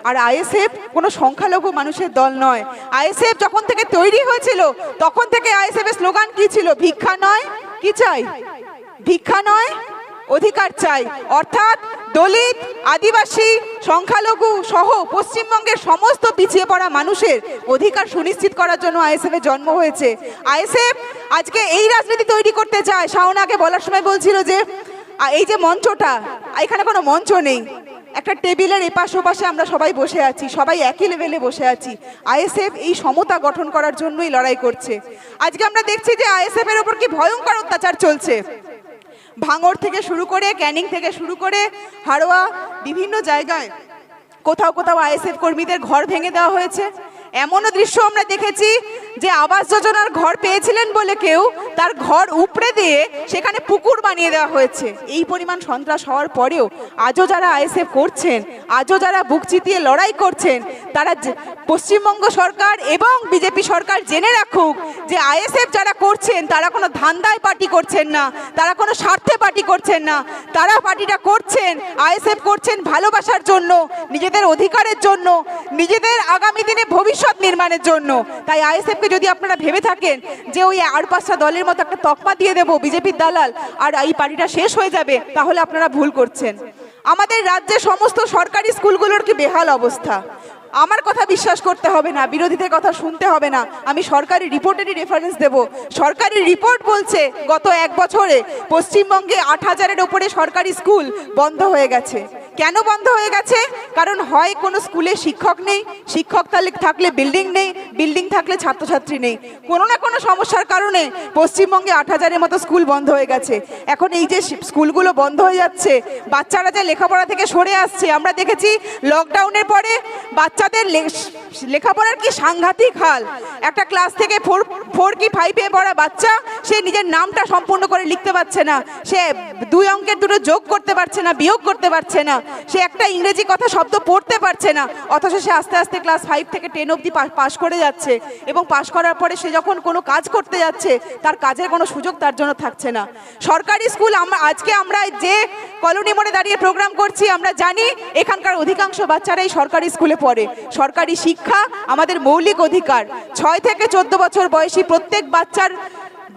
আর ISF কোনো সংখ্যালঘু মানুষের দল নয়। আইএসএফ যখন থেকে তৈরি হয়েছিল তখন থেকে আইএসএফ এর স্লোগান কি ছিল? ভিক্ষা নয়, কি চাই? ভিক্ষা নয়, অধিকার চাই। অর্থাৎ দলিত, আদিবাসী, সংখ্যালঘু সহ পশ্চিমবঙ্গের সমস্ত পিছিয়ে পড়া মানুষের অধিকার সুনিশ্চিত করার জন্য আইএসএফ এর জন্ম হয়েছে। আইএসএফ আজকে এই রাজনীতি তৈরি করতে চায়। শাওনাকে বলার সময় বলছিল যে এই যে মঞ্চটা, এখানে কোনো মঞ্চ নেই, একটা টেবিলের এপাশ ওপাশে আমরা সবাই বসে আছি, সবাই একই লেভেলে বসে আছি। আইএসএফ এই সমতা গঠন করার জন্যই লড়াই করছে। আজকে আমরা দেখছি যে আইএসএফ এর উপর কি ভয়ঙ্কর অত্যাচার চলছে। ভাঙড় থেকে শুরু করে, ক্যানিং থেকে শুরু করে হাড়োয়া, বিভিন্ন জায়গায় কোথাও কোথাও আইএসএফ কর্মীদের ঘর ভেঙে দেওয়া হয়েছে। এমনও দৃশ্য আমরা দেখেছি যে আবাস যোজনার ঘর পেয়েছিলেন বলে কেউ তার ঘর উপড়ে দিয়ে সেখানে পুকুর বানিয়ে দেওয়া হয়েছে। এই পরিমাণ সন্ত্রাস হওয়ার পরেও আজও যারা আইএসএফ করছেন, আজও যারা বুক চিতিয়ে লড়াই করছেন, তারা পশ্চিমবঙ্গ সরকার এবং বিজেপি সরকার জেনে রাখুক যে আইএসএফ যারা করছেন তারা কোনো ধান্দায় পার্টি করছেন না, তারা কোনো স্বার্থে পার্টি করছেন না। তারা পার্টিটা করছেন, আইএসএফ করছেন ভালোবাসার জন্য, নিজেদের অধিকারের জন্য, নিজেদের আগামী দিনে ভবিষ্যৎ নির্মাণের জন্য। তাই আইএসএফকে যদি আপনারা ভেবে থাকেন যে ওই আর পাঁচটা দলের মতো একটা তকমা দিয়ে দেবো বিজেপির দালাল আর এই পার্টিটা শেষ হয়ে যাবে, তাহলে আপনারা ভুল করছেন। আমাদের রাজ্যে সমস্ত সরকারি স্কুলগুলোর কি বেহাল অবস্থা। আমার কথা বিশ্বাস করতে হবে না, বিরোধীদের কথা শুনতে হবে না, আমি সরকারি রিপোর্টেরই রেফারেন্স দেব। সরকারি রিপোর্ট বলছে গত 1 বছরে পশ্চিমবঙ্গে 8,000-এর ওপরে সরকারি স্কুল বন্ধ হয়ে গেছে। কেন বন্ধ হয়ে গেছে? কারণ হয় কোনো স্কুলে শিক্ষক নেই, শিক্ষক থাকলে বিল্ডিং নেই, বিল্ডিং থাকলে ছাত্রছাত্রী নেই। কোনো না কোনো সমস্যার কারণে পশ্চিমবঙ্গে 8,000-এর মতো স্কুল বন্ধ হয়ে গেছে। এখন এই যে স্কুলগুলো বন্ধ হয়ে যাচ্ছে, বাচ্চারা যে লেখাপড়া থেকে সরে আসছে, আমরা দেখেছি লকডাউনের পরে বাচ্চাদের লেখাপড়ার কি সাংঘাতিক হাল। একটা ক্লাস থেকে 4 কি 5-এ পড়া বাচ্চা, সে নিজের নামটা সম্পূর্ণ করে লিখতে পারছে না, সে 2 অঙ্কের দুটো যোগ করতে পারছে না, বিয়োগ করতে পারছে না, সে একটা ইংরেজি কথা শব্দ পড়তে পারছে না, অথচ সে আস্তে আস্তে ক্লাস 5 থেকে 10 অবধি পাশ করে যাচ্ছে। এবং পাশ করার পরে সে যখন কোনো কাজ করতে যাচ্ছে, তার কাজের কোনো সুযোগ তার জন্য থাকছে না। সরকারি স্কুল, আজকে আমরা যে কলোনি মোড়ে দাঁড়িয়ে প্রোগ্রাম করছি, আমরা জানি এখানকার অধিকাংশ বাচ্চারাই সরকারি স্কুলে পড়ে। সরকারি শিক্ষা আমাদের মৌলিক অধিকার। 6 থেকে 14 বছর বয়সী প্রত্যেক বাচ্চার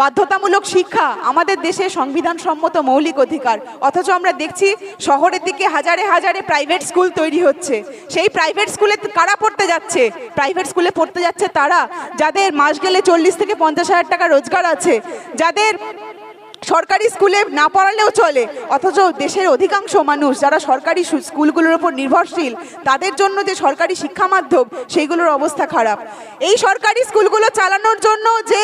বাধ্যতামূলক শিক্ষা আমাদের দেশে সংবিধানসম্মত মৌলিক অধিকার। অথচ আমরা দেখছি শহরের দিকে হাজারে হাজারে প্রাইভেট স্কুল তৈরি হচ্ছে। সেই প্রাইভেট স্কুলে কারা পড়তে যাচ্ছে? প্রাইভেট স্কুলে পড়তে যাচ্ছে তারা যাদের মাস গেলে 40 থেকে 50,000 টাকা রোজগার আছে, যাদের সরকারি স্কুলে না পড়ালেও চলে। অথচ দেশের অধিকাংশ মানুষ যারা সরকারি স্কুলগুলোর উপর নির্ভরশীল, তাদের জন্য যে সরকারি শিক্ষা মাধ্যম, সেইগুলোর অবস্থা খারাপ। এই সরকারি স্কুলগুলো চালানোর জন্য যে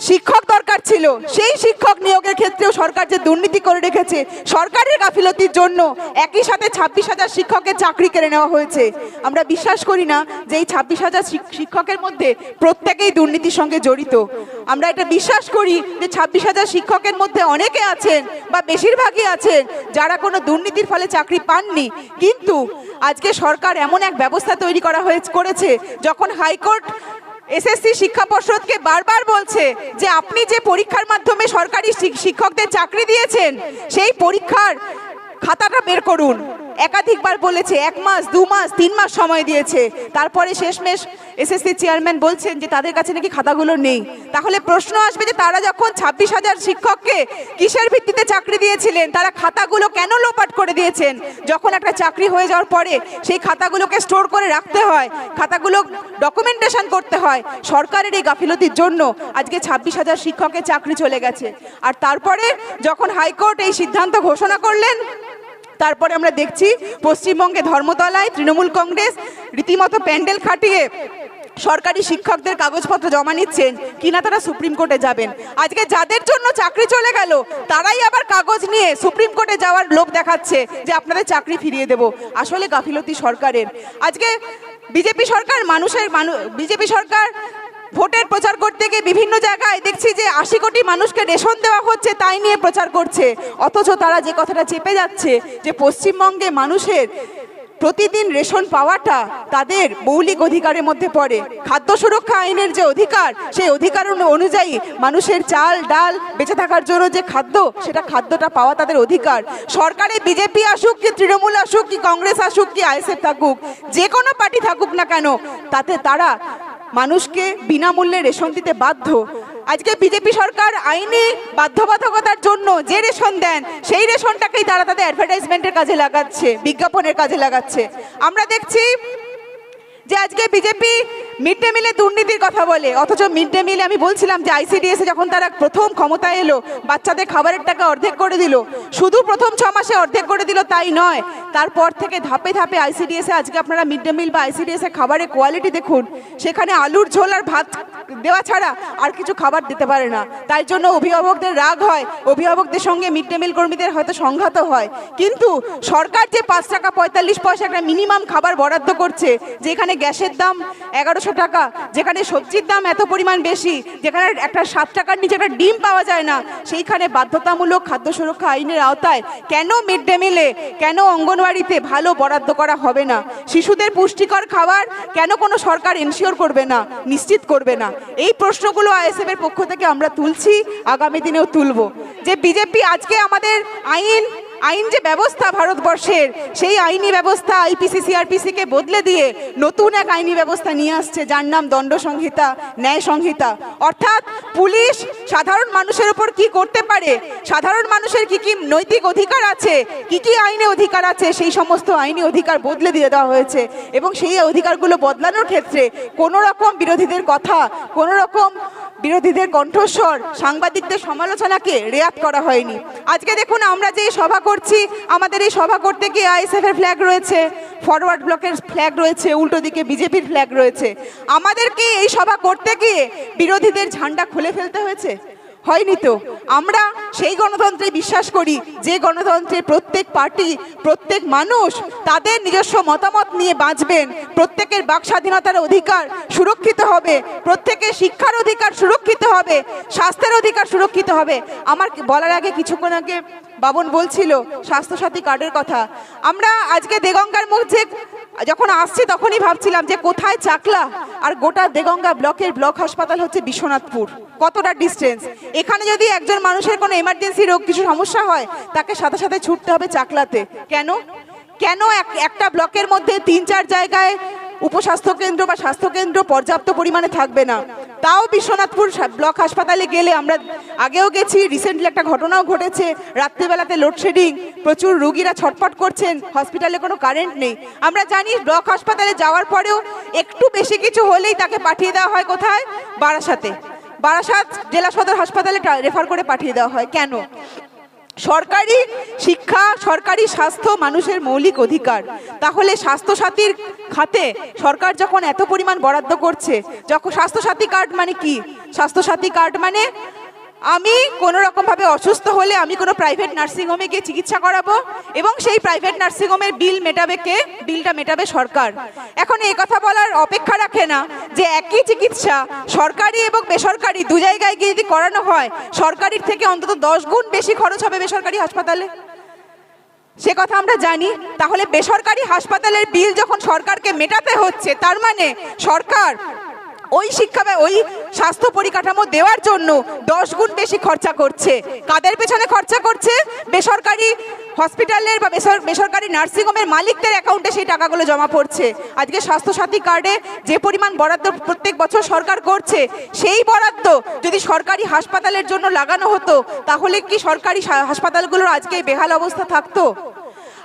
শিক্ষক দরকার ছিল, সেই শিক্ষক নিয়োগের ক্ষেত্রেও সরকার যে দুর্নীতি করে রেখেছে, সরকারের গাফিলতির জন্য একই সাথে 26,000 শিক্ষকের চাকরি কেড়ে নেওয়া হয়েছে। আমরা বিশ্বাস করি না যে এই 26,000 শিক্ষকের মধ্যে প্রত্যেকেই দুর্নীতির সঙ্গে জড়িত। আমরা এটা বিশ্বাস করি যে 26,000 শিক্ষকের মধ্যে অনেকে আছেন বা বেশিরভাগই আছেন যারা কোনো দুর্নীতির ফলে চাকরি পাননি। কিন্তু আজকে সরকার এমন এক ব্যবস্থা তৈরি করেছে, যখন হাইকোর্ট এসএসসি শিক্ষা পর্ষদকে বারবার বলছে যে আপনি যে পরীক্ষার মাধ্যমে সরকারি শিক্ষকদের চাকরি দিয়েছেন, সেই পরীক্ষার খাতাটা বের করুন। একাধিকবার বলেছে, 1 মাস, 2 মাস, 3 মাস সময় দিয়েছে। তারপরে শেষমেশ এসএসসি চেয়ারম্যান বলছেন যে তাদের কাছে নাকি খাতাগুলো নেই। তাহলে প্রশ্ন আসবে যে তারা যখন 26,000 শিক্ষককে কিসের ভিত্তিতে চাকরি দিয়েছিলেন, তারা খাতাগুলো কেন লোপাট করে দিয়েছেন? যখন একটা চাকরি হয়ে যাওয়ার পরে সেই খাতাগুলোকে স্টোর করে রাখতে হয়, খাতাগুলো ডকুমেন্টেশন করতে হয়। সরকারের এই গাফিলতির জন্য আজকে 26,000 শিক্ষকের চাকরি চলে গেছে। আর তারপরে যখন হাইকোর্ট এই সিদ্ধান্ত ঘোষণা করলেন, তারপরে আমরা দেখছি পশ্চিমবঙ্গে ধর্মতলায় তৃণমূল কংগ্রেস রীতিমতো প্যান্ডেল খাটিয়ে সরকারি শিক্ষকদের কাগজপত্র জমা নিচ্ছেন কিনা তারা সুপ্রিম কোর্টে যাবেন। আজকে যাদের জন্য চাকরি চলে গেল, তারাই আবার কাগজ নিয়ে সুপ্রিম কোর্টে যাওয়ার লোভ দেখাচ্ছে যে আপনাদের চাকরি ফিরিয়ে দেব। আসলে গাফিলতি সরকারের। আজকে বিজেপি সরকার ভোটের প্রচার করতে গিয়ে বিভিন্ন জায়গায় দেখছি যে 80 কোটি মানুষকে রেশন দেওয়া হচ্ছে, তাই নিয়ে প্রচার করছে। অথচ তারা যে কথাটা চেপে যাচ্ছে যে পশ্চিমবঙ্গে মানুষের প্রতিদিন রেশন পাওয়াটা তাদের মৌলিক অধিকারের মধ্যে পড়ে। খাদ্য সুরক্ষা আইনের যে অধিকার, সেই অধিকার অনুযায়ী মানুষের চাল ডাল বেঁচে থাকার জন্য যে খাদ্য, সেটা খাদ্যটা পাওয়া তাদের অধিকার। সরকারে বিজেপি আসুক কি তৃণমূল আসুক কি কংগ্রেস আসুক কি আইএসএফ থাকুক, যে কোনো পার্টি থাকুক না কেন, তাতে তারা মানুষকে বিনামূল্যে রেশন দিতে বাধ্য। আজকে বিজেপি সরকার আইনি বাধ্যবাধকতার জন্য যে রেশন দেন, সেই রেশনটাকেই তারা তাদের অ্যাডভার্টাইজমেন্টের কাজে লাগাচ্ছে, বিজ্ঞাপনের কাজে লাগাচ্ছে। আমরা দেখছি যে আজকে বিজেপি মিড ডে মিলে দুর্নীতির কথা বলে, অথচ মিড ডে মিলে আমি বলছিলাম যে আইসিডিএসে যখন তারা প্রথম ক্ষমতায় এলো, বাচ্চাদের খাবারের টাকা অর্ধেক করে দিল। শুধু প্রথম 6 মাসে অর্ধেক করে দিল তাই নয়, তারপর থেকে ধাপে ধাপে আইসিডিএসে আজকে আপনারা মিড ডে মিল বা আইসিডিএসে খাবারের কোয়ালিটি দেখুন, সেখানে আলুর ঝোল আর ভাত দেওয়া ছাড়া আর কিছু খাবার দিতে পারে না। তাই জন্য অভিভাবকদের রাগ হয়, অভিভাবকদের সঙ্গে মিড ডে মিল কর্মীদের হয়তো সংঘাত হয়। কিন্তু সরকার যে 5 টাকা 45 পয়সা একটা মিনিমাম খাবার বরাদ্দ করছে, যেখানে গ্যাসের দাম 1100 টাকা, যেখানে সবজির দাম এত পরিমাণ বেশি, যেখানে একটা 7 টাকার নিচে একটা ডিম পাওয়া যায় না, সেইখানে বাধ্যতামূলক খাদ্য সুরক্ষা আইনের আওতায় কেন মিড ডে মিলে, কেন অঙ্গনওয়াড়িতে ভালো বরাদ্দ করা হবে না? শিশুদের পুষ্টিকর খাবার কেন কোনো সরকার এনশিওর করবে না, নিশ্চিত করবে না? এই প্রশ্নগুলো আইএসএফ এর পক্ষ থেকে আমরা তুলছি, আগামী দিনেও তুলব। যে বিজেপি আজকে আমাদের আইন যে ব্যবস্থা ভারতবর্ষের, সেই আইনি ব্যবস্থা আইপিসি সিআরপিসিকে বদলে দিয়ে নতুন এক আইনি ব্যবস্থা নিয়ে আসছে, যার নাম দণ্ড সংহিতা, ন্যায় সংহিতা। অর্থাৎ পুলিশ সাধারণ মানুষের উপর কি করতে পারে, সাধারণ মানুষের কি কি নৈতিক অধিকার আছে, কি কি আইনি অধিকার আছে, সেই সমস্ত আইনি অধিকার বদলে দিয়ে দেওয়া হয়েছে। এবং সেই অধিকারগুলো বদলানোর ক্ষেত্রে কোনো রকম বিরোধীদের কথা, কোনো রকম বিরোধীদের কণ্ঠস্বর, সাংবাদিকদের সমালোচনাকে রেয়াত করা হয়নি। আজকে দেখুন আমরা যে সভা করছি, আমাদের এই সভা করতে গিয়ে আইএসএফ এর ফ্ল্যাগ রয়েছে, ফরওয়ার্ড ব্লকের ফ্ল্যাগ রয়েছে, উল্টো দিকে বিজেপির ফ্ল্যাগ রয়েছে। আমাদেরকে এই সভা করতে গিয়ে বিরোধীদের ঝান্ডা খুলে ফেলতে হয়েছে? হয়নি তো। আমরা সেই গণতন্ত্রে বিশ্বাস করি যে গণতন্ত্রে প্রত্যেক পার্টি, প্রত্যেক মানুষ তাদের নিজস্ব মতামত নিয়ে বাঁচবেন, প্রত্যেকের বাক স্বাধীনতার অধিকার সুরক্ষিত হবে, প্রত্যেকের শিক্ষার অধিকার সুরক্ষিত হবে, স্বাস্থ্যের অধিকার সুরক্ষিত হবে। আমার বলার আগে কিছুক্ষণ আগে বাবন বলছিল স্বাস্থ্যসাথী কার্ডের কথা। আমরা আজকে দেগঙ্গার মধ্যে যখন আসছি তখনই ভাবছিলাম যে কোথায় চাকলা আর গোটা দেগঙ্গা ব্লকের ব্লক হাসপাতাল হচ্ছে বিশ্বনাথপুর, কতটা ডিস্টেন্স। এখানে যদি একজন মানুষের কোনো এমার্জেন্সি রোগ কিছু সমস্যা হয়, তাকে সাথে সাথে ছুটতে হবে চাকলাতে। কেন কেন একটা ব্লকের মধ্যে 3-4 জায়গায় উপস্বাস্থ্য কেন্দ্র বা স্বাস্থ্যকেন্দ্র পর্যাপ্ত পরিমাণে থাকবে না? তাও বিশ্বনাথপুর ব্লক হাসপাতালে গেলে, আমরা আগেও গেছি, রিসেন্টলি একটা ঘটনাও ঘটেছে, রাত্রিবেলাতে লোডশেডিং, প্রচুর রোগীরা ছটফট করছেন, হসপিটালে কোনো কারেন্ট নেই। আমরা জানি ব্লক হাসপাতালে যাওয়ার পরেও একটু বেশি কিছু হলেই তাকে পাঠিয়ে দেওয়া হয় কোথায়? বারাসাত জেলা সদর হাসপাতালে রেফার করে পাঠিয়ে দেওয়া হয়। কেন? সরকারি শিক্ষা, সরকারি স্বাস্থ্য মানুষের মৌলিক অধিকার। তাহলে স্বাস্থ্যসাথীর খাতে সরকার যখন এত পরিমাণ বরাদ্দ করছে, যখন স্বাস্থ্যসাথী কার্ড মানে কি? স্বাস্থ্যসাথী কার্ড মানে আমি কোনো রকমভাবে অসুস্থ হলে আমি কোনো প্রাইভেট নার্সিংহোমে গিয়ে চিকিৎসা করাবো এবং সেই প্রাইভেট নার্সিংহোমের বিল মেটাবে কে? বিলটা মেটাবে সরকার। এখন এই কথা বলার অপেক্ষা রাখে না যে একই চিকিৎসা সরকারি এবং বেসরকারি দু জায়গায় গিয়ে যদি করানো হয়, সরকারির থেকে অন্তত 10 গুণ বেশি খরচ হবে বেসরকারি হাসপাতালে। সে কথা আমরা জানি। তাহলে বেসরকারি হাসপাতালের বিল যখন সরকারকে মেটাতে হচ্ছে, তার মানে সরকার ওই ওই স্বাস্থ্য পরিকাঠামো দেওয়ার জন্য 10 গুণ বেশি খরচা করছে। কাদের পেছনে খরচা করছে? বেসরকারি হসপিটালের বা বেসরকারি নার্সিংহোমের মালিকদের অ্যাকাউন্টে সেই টাকাগুলো জমা পড়ছে। আজকে স্বাস্থ্যসাথী কার্ডে যে পরিমাণ বরাদ্দ প্রত্যেক বছর সরকার করছে, সেই বরাদ্দ যদি সরকারি হাসপাতালের জন্য লাগানো হতো, তাহলে কি সরকারি হাসপাতালগুলোর আজকে বেহাল অবস্থা থাকতো?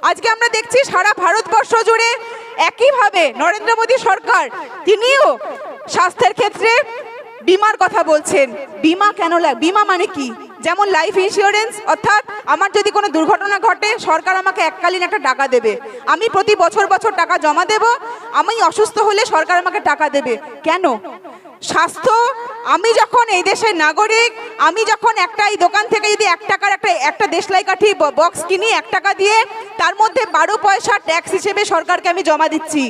আজকে আমরা দেখছি সারা ভারতবর্ষ জুড়ে একইভাবে নরেন্দ্র মোদী সরকার, তিনিও স্বাস্থ্যের ক্ষেত্রে বিমার কথা বলছেন। বিমা কেন লাগে? বিমা মানে কি? যেমন লাইফ ইন্স্যুরেন্স, অর্থাৎ আমার যদি কোনো দুর্ঘটনা ঘটে, সরকার আমাকে এককালীন একটা টাকা দেবে, আমি প্রতি বছর টাকা জমা দেব, আমি অসুস্থ হলে সরকার আমাকে টাকা দেবে। কেন? স্বাস্থ্য, আমি যখন এই দেশের নাগরিক, আমি যখন এই দোকান থেকে যদি 1 টাকার একটা দেশলাই কাঠি বক্স কিনি 1 টাকা দিয়ে, তার মধ্যে 12 পয়সা ট্যাক্স হিসেবে সরকারকে আমি জমা দিচ্ছি।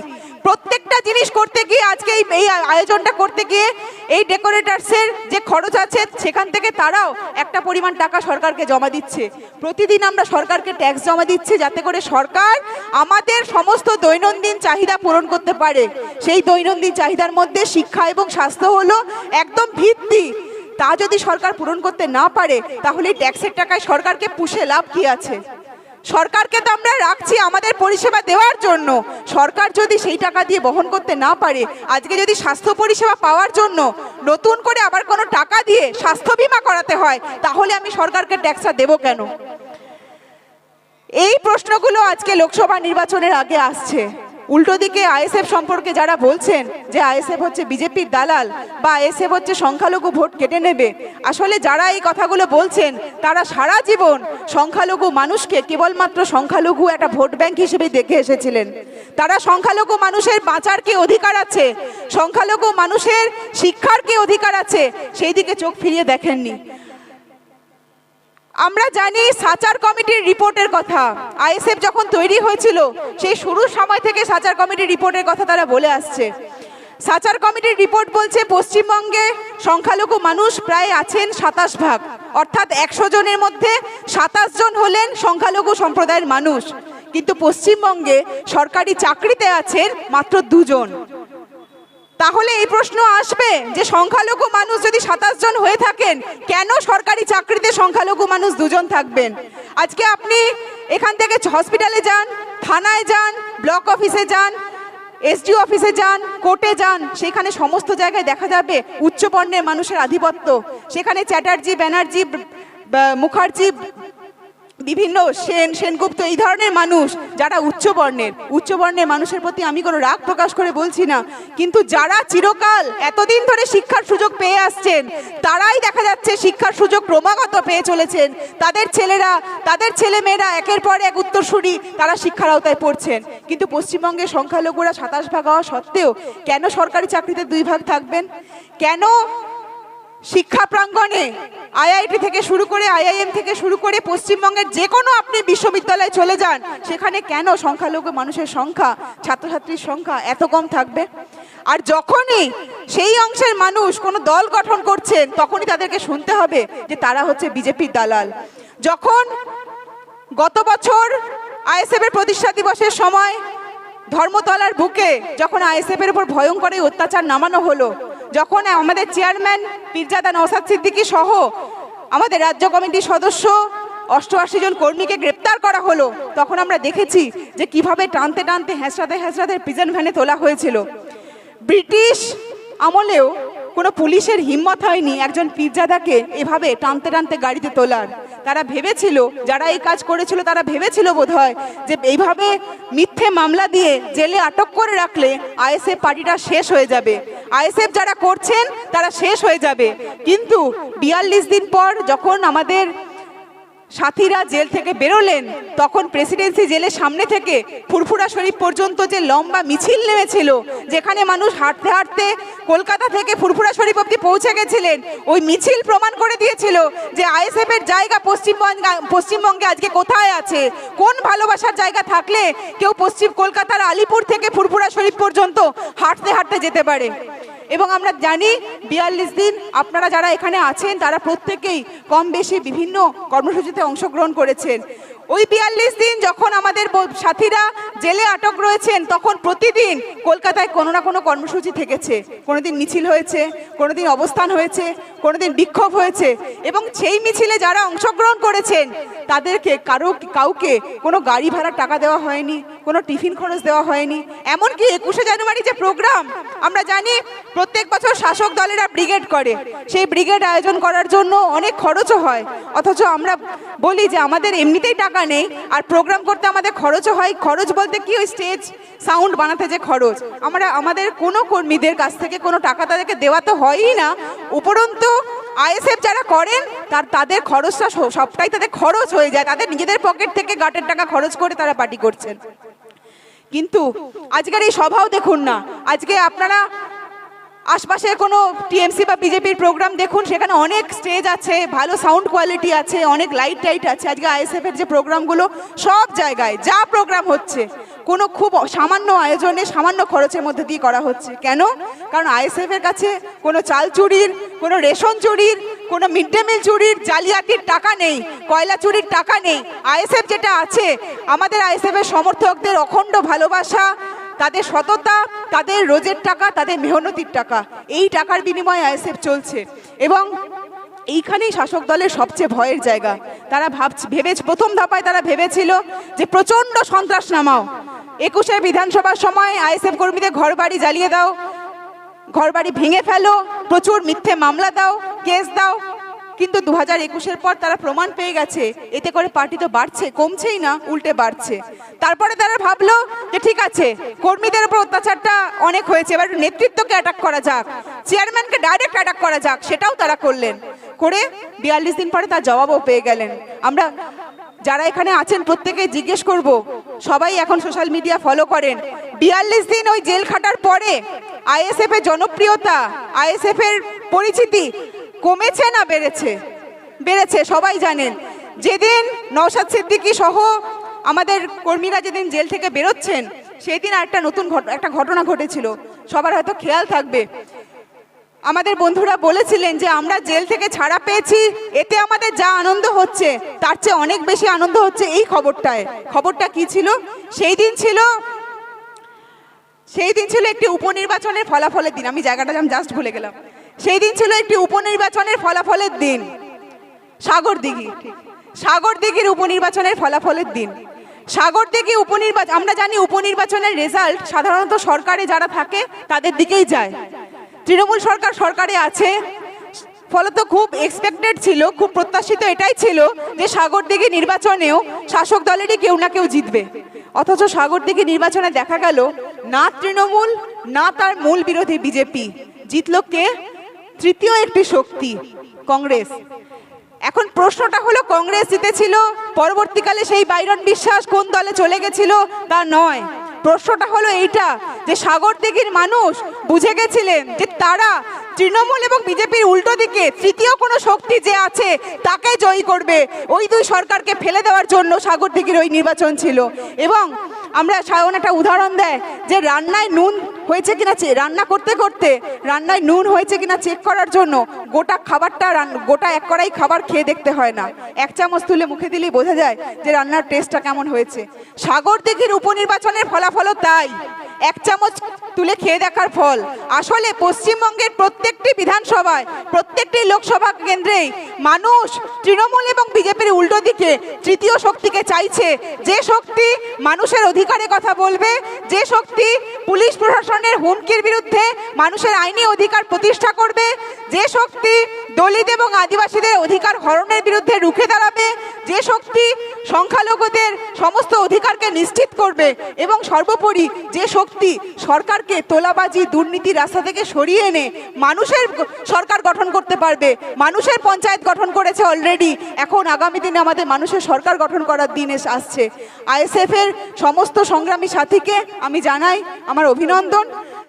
প্রত্যেকটা জিনিস করতে গিয়ে আজকে এই আয়োজনটা করতে গিয়ে এই ডেকোরেটার্সের যে খরচ আছে সেখান থেকে তারাও একটা পরিমাণ টাকা সরকারকে জমা দিচ্ছে। প্রতিদিন আমরা সরকারকে ট্যাক্স জমা দিচ্ছি যাতে করে সরকার আমাদের সমস্ত দৈনন্দিন চাহিদা পূরণ করতে পারে। সেই দৈনন্দিন চাহিদার মধ্যে শিক্ষা এবং স্বাস্থ্য হলো একদম ভিত্তি। তা যদি সরকার পূরণ করতে না পারে তাহলে ট্যাক্সের টাকায় সরকারকে পুষে লাভ কি আছে? সরকারকে তো আমরা রাখছি আমাদের পরিষেবা দেওয়ার জন্য। সরকার যদি সেই টাকা দিয়ে বহন করতে না পারে, আজকে যদি স্বাস্থ্য পরিষেবা পাওয়ার জন্য নতুন করে আবার কোনো টাকা দিয়ে স্বাস্থ্য বীমা করাতে হয়, তাহলে আমি সরকারকে ট্যাক্সটা দেবো কেন? এই প্রশ্নগুলো আজকে লোকসভা নির্বাচনের আগে আসছে। উল্টো দিকে আইএসএফ সম্পর্কে যারা বলছেন যে আইএসএফ হচ্ছে বিজেপির দালাল বা আইএসএফ হচ্ছে সংখ্যালঘু ভোট কেটে নেবে, আসলে যারা এই কথাগুলো বলছেন তারা সারা জীবন সংখ্যালঘু মানুষকে কেবলমাত্র সংখ্যালঘু একটা ভোট ব্যাংক হিসেবে দেখে এসেছিলেন। তারা সংখ্যালঘু মানুষের বাঁচার কি অধিকার আছে, সংখ্যালঘু মানুষের শিক্ষার কি অধিকার আছে, সেই দিকে চোখ ফিরিয়ে দেখেননি। আমরা জানি সাচার কমিটির রিপোর্টের কথা। আইএসএফ যখন তৈরি হয়েছিল সেই শুরুর সময় থেকে সাচার কমিটির রিপোর্টের কথা তারা বলে আসছে। সাচার কমিটির রিপোর্ট বলছে পশ্চিমবঙ্গে সংখ্যালঘু মানুষ প্রায় আছেন 27 ভাগ, অর্থাৎ 100 জনের মধ্যে 27 জন হলেন সংখ্যালঘু সম্প্রদায়ের মানুষ। কিন্তু পশ্চিমবঙ্গে সরকারি চাকরিতে আছেন মাত্র 2 জন। তাহলে এই প্রশ্ন আসবে যে সংখ্যালঘু মানুষ যদি 27 জন হয়ে থাকেন, কেন সরকারি চাকরিতে সংখ্যালঘু মানুষ 2 জন থাকবেন? আজকে আপনি এখান থেকে হসপিটালে যান, থানায় যান, ব্লক অফিসে যান, এসডিও অফিসে যান, কোর্টে যান, সেখানে সমস্ত জায়গায় দেখা যাবে উচ্চবর্ণের মানুষের আধিপত্য। সেখানে চ্যাটার্জি, ব্যানার্জি, মুখার্জি, বিভিন্ন সেনগুপ্ত, এই ধরনের মানুষ যারা উচ্চবর্ণের মানুষের প্রতি আমি কোনো রাগ প্রকাশ করে বলছি না, কিন্তু যারা চিরকাল এতদিন ধরে শিক্ষার সুযোগ পেয়ে আসছেন তারাই দেখা যাচ্ছে শিক্ষার সুযোগ ক্রমাগত পেয়ে চলেছেন। তাদের ছেলেরা, তাদের ছেলেমেয়েরা একের পর এক উত্তরসূরি তারা শিক্ষার আওতায় পড়ছেন। কিন্তু পশ্চিমবঙ্গে সংখ্যালঘুরা 27 ভাগ হওয়া সত্ত্বেও কেন সরকারি চাকরিতে 2 ভাগ থাকবেন? কেন শিক্ষা প্রাঙ্গণে আইআইটি থেকে শুরু করে আইআইএম থেকে শুরু করে পশ্চিমবঙ্গের যে কোনো আপনি বিশ্ববিদ্যালয়ে চলে যান, সেখানে কেন সংখ্যালঘু মানুষের সংখ্যা, ছাত্রছাত্রীর সংখ্যা এত কম থাকবে? আর যখনই সেই অংশের মানুষ কোনো দল গঠন করছেন তখনই তাদেরকে শুনতে হবে যে তারা হচ্ছে বিজেপির দালাল। যখন গত বছর আইএসএফ এর প্রতিষ্ঠা দিবসের সময় ধর্মতলার বুকে যখন আইএসএফ এর উপর ভয়ঙ্কর অত্যাচার নামানো হলো, যখন আমাদের চেয়ারম্যান পীরজাদা নওশাদ সিদ্দিকী সহ আমাদের রাজ্য কমিটির সদস্য 88 জন কর্মীকে গ্রেপ্তার করা হলো, তখন আমরা দেখেছি যে কিভাবে টানতে টানতে হেঁচড়াতে প্রিজন ভ্যানে তোলা হয়েছিল। ব্রিটিশ আমলেও কোনো পুলিশের হিম্মত হয়নি একজন পীরজাদাকে এভাবে টানতে টানতে গাড়িতে তোলার। তারা ভেবেছিল, যারা এই কাজ করেছিল তারা ভেবেছিল বোধহয় যে এইভাবে মিথ্যে মামলা দিয়ে জেলে আটক করে রাখলে আইএসএফ পার্টিটা শেষ হয়ে যাবে, আইএসএফ যারা করছেন তারা শেষ হয়ে যাবে। কিন্তু 42 দিন পর যখন আমাদের সাথীরা জেল থেকে বেরোলেন, তখন প্রেসিডেন্সি জেলের সামনে থেকে ফুরফুরা শরীফ পর্যন্ত যে লম্বা মিছিল নেমেছিল, যেখানে মানুষ হাঁটতে হাঁটতে কলকাতা থেকে ফুরফুরা শরীফ অবধি পৌঁছে গেছিলেন, ওই মিছিল প্রমাণ করে দিয়েছিল যে আইএসএফ এর জায়গা পশ্চিমবঙ্গে আজকে কোথায় আছে। কোন ভালোবাসার জায়গা থাকলে কেউ পশ্চিম কলকাতার আলিপুর থেকে ফুরফুরা শরীফ পর্যন্ত হাঁটতে হাঁটতে যেতে পারে। এবং আমরা জানি 42 দিন আপনারা যারা এখানে আছেন তারা প্রত্যেকেই কম বেশি বিভিন্ন কর্মসূচিতে অংশগ্রহণ করেছেন। ওই 42 দিন যখন আমাদের সাথীরা জেলে আটক রয়েছেন, তখন প্রতিদিন কলকাতায় কোনো না কোনো কর্মসূচি থেকেছে। কোনোদিন মিছিল হয়েছে, কোনোদিন অবস্থান হয়েছে, কোনোদিন বিক্ষোভ হয়েছে। এবং সেই মিছিলে যারা অংশগ্রহণ করেছেন তাদেরকে কাউকে কোনো গাড়ি ভাড়ার টাকা দেওয়া হয়নি, কোনো টিফিন খরচ দেওয়া হয়নি। এমনকি 21শে জানুয়ারি যে প্রোগ্রাম আমরা জানি প্রত্যেক বছর শাসক দলেরা ব্রিগেড করে, সেই ব্রিগেড আয়োজন করার জন্য অনেক খরচও হয়, অথচ আমরা বলি যে আমাদের এমনিতেই টাকা নেই আর প্রোগ্রাম করতে আমাদের খরচও হয়। খরচ বলতে কি, ওই স্টেজ সাউন্ড বানাতে যে খরচ, আমাদের কোনো কর্মীদের কাছ থেকে কোনো টাকা তাদেরকে দেওয়া তো হয়ই না। উপরন্তু আইএসএফ যারা করেন তাদের খরচটা সবটাই তাদের খরচ হয়ে যায়, তাদের নিজেদের পকেট থেকে গাটের টাকা খরচ করে তারা পার্টি করছেন। কিন্তু আজকের এই সভাও দেখুন না, আজকে আপনারা আশপাশে কোনো টিএমসি বা বিজেপির প্রোগ্রাম দেখুন, সেখানে অনেক স্টেজ আছে, ভালো সাউন্ড কোয়ালিটি আছে, অনেক লাইট টাইট আছে। আজকে আইএসএফ এর যে প্রোগ্রামগুলো সব জায়গায় যা প্রোগ্রাম হচ্ছে, কোনো খুব সামান্য আয়োজনে সামান্য খরচের মধ্যে দিয়ে করা হচ্ছে। কেন? কারণ আইএসএফ এর কাছে কোনো চাল চুরির, কোনো রেশন চুরির, কোনো মিড ডে মিল চুরির, জালিয়াতির টাকা নেই, কয়লা চুরির টাকা নেই। আইএসএফ যেটা আছে, আমাদের আইএসএফ এর সমর্থকদের অখণ্ড ভালোবাসা, তাদের সততা, তাদের রোজের টাকা, তাদের মেহনতির টাকা, এই টাকার বিনিময়ে আইএসএফ চলছে। এবং এইখানেই শাসক দলের সবচেয়ে ভয়ের জায়গা। তারা প্রথম ধাপায় তারা ভেবেছিল যে প্রচণ্ড সন্ত্রাস নামাও, 21 বিধানসভার সময় আইএসএফ কর্মীদের ঘর বাড়ি জ্বালিয়ে দাও, ঘর বাড়ি ভেঙে ফেলো, প্রচুর মিথ্যে মামলা দাও, কেস দাও। কিন্তু 2021-এর পর তারা প্রমাণ পেয়ে গেছে এতে করে পার্টি তো বাড়ছে, কমছেই না, উল্টে বাড়ছে। তারপরে তারা ভাবলো যে ঠিক আছে, কর্মীদের উপর অত্যাচারটা অনেক হয়েছে, এবার নেতৃত্বকে অ্যাটাক করা যাক, চেয়ারম্যানকে ডাইরেক্ট অ্যাটাক করা যাক। সেটাও তারা করলেন, করে 42 দিন পরে তার জবাবও পেয়ে গেলেন। আমরা যারা এখানে আছেন প্রত্যেকেই জিজ্ঞেস করব, সবাই এখন সোশ্যাল মিডিয়া ফলো করেন, 42 দিন ওই জেল খাটার পরে আইএসএফ এর জনপ্রিয়তা, আইএসএফ এর পরিচিতি কমেছে না বেড়েছে? বেড়েছে, সবাই জানেন। যেদিন নওশাদ সিদ্দিকী সহ আমাদের কর্মীরা যেদিন জেল থেকে বেরোচ্ছেন, সেই দিন আরেকটা নতুন একটা ঘটনা ঘটেছিল, সবার হয়তো খেয়াল থাকবে। আমাদের বন্ধুরা বলেছিলেন যে আমরা জেল থেকে ছাড়া পেয়েছি, এতে আমাদের যা আনন্দ হচ্ছে তার চেয়ে অনেক বেশি আনন্দ হচ্ছে এই খবরটায়। খবরটা কি ছিল? সেই দিন ছিল একটি উপনির্বাচনের ফলাফলের দিন। আমি জায়গাটা জাস্ট ভুলে গেলাম। সেই দিন ছিল একটি উপনির্বাচনের ফলাফলের দিন, সাগরদিঘির উপনির্বাচনের ফলাফলের দিন। সাগরদিঘি উপনির্বাচন, আমরা জানি উপনির্বাচনের রেজাল্ট সাধারণত সরকারে যারা থাকে তাদের দিকেই যায়। তৃণমূল সরকারে আছে, ফলত খুব এক্সপেক্টেড ছিল, খুব প্রত্যাশিত এটাই ছিল যে সাগরদিঘি নির্বাচনেও শাসক দলেরই কেউ না কেউ জিতবে। অথচ সাগরদিঘি নির্বাচনে দেখা গেল না তৃণমূল না তার মূল বিরোধী বিজেপি, জিতল কে? তৃতীয় একটি শক্তি, কংগ্রেস। এখন প্রশ্নটা হলো, কংগ্রেস জিতেছিল, পরবর্তীকালে সেই বাইরন বিশ্বাস কোন দলে চলে গেছিল তা নয়। প্রশ্নটা হলো এইটা যে সাগরদিঘির মানুষ বুঝে গেছিলেন যে তারা তৃণমূল এবং বিজেপির উল্টো দিকে তৃতীয় কোনো শক্তি যে আছে তাকে জয়ী করবে। ওই দুই সরকারকে ফেলে দেওয়ার জন্য সাগরদিঘির ওই নির্বাচন ছিল। এবং আমরা সায়ন একটা উদাহরণ দেয় যে রান্নায় নুন হয়েছে কিনা, রান্না করতে করতে রান্নায় নুন হয়েছে কিনা চেক করার জন্য গোটা খাবারটা, গোটা এক কড়াই খাবার খেয়ে দেখতে হয় না, 1 চামচ তুলে মুখে দিলেই বোঝা যায় যে রান্নার টেস্টটা কেমন হয়েছে। সাগরদিঘির উপনির্বাচনের ফলাফলও তাই, 1 চামচ তুলে খেয়ে দেখার ফল। আসলে পশ্চিমবঙ্গের প্রত্যেকটি বিধানসভায়, প্রত্যেকটি লোকসভা কেন্দ্রেই মানুষ তৃণমূল এবং বিজেপির উল্টো দিকে তৃতীয় শক্তিকে চাইছে, যে শক্তি মানুষের অধিকারে কথা বলবে, যে শক্তি পুলিশ প্রশাসনের হুমকির বিরুদ্ধে মানুষের আইনি অধিকার প্রতিষ্ঠা করবে, যে শক্তি দলিত এবং আদিবাসীদের অধিকার হরণের বিরুদ্ধে রুখে দাঁড়াবে, যে শক্তি সংখ্যালঘুদের সমস্ত অধিকারকে নিশ্চিত করবে, এবং সর্বোপরি যে শক্তি সরকারকে তোলাবাজি দুর্নীতির রাস্তা থেকে সরিয়ে এনে মানুষের সরকার গঠন করতে পারবে। মানুষের পঞ্চায়েত গঠন করেছে অলরেডি, এখন আগামী দিনে আমাদের মানুষের সরকার গঠন করার দিন আসছে। আইএসএফ এর সমস্ত সংগ্রামী সাথীকে আমি জানাই আমার অভিনন্দন।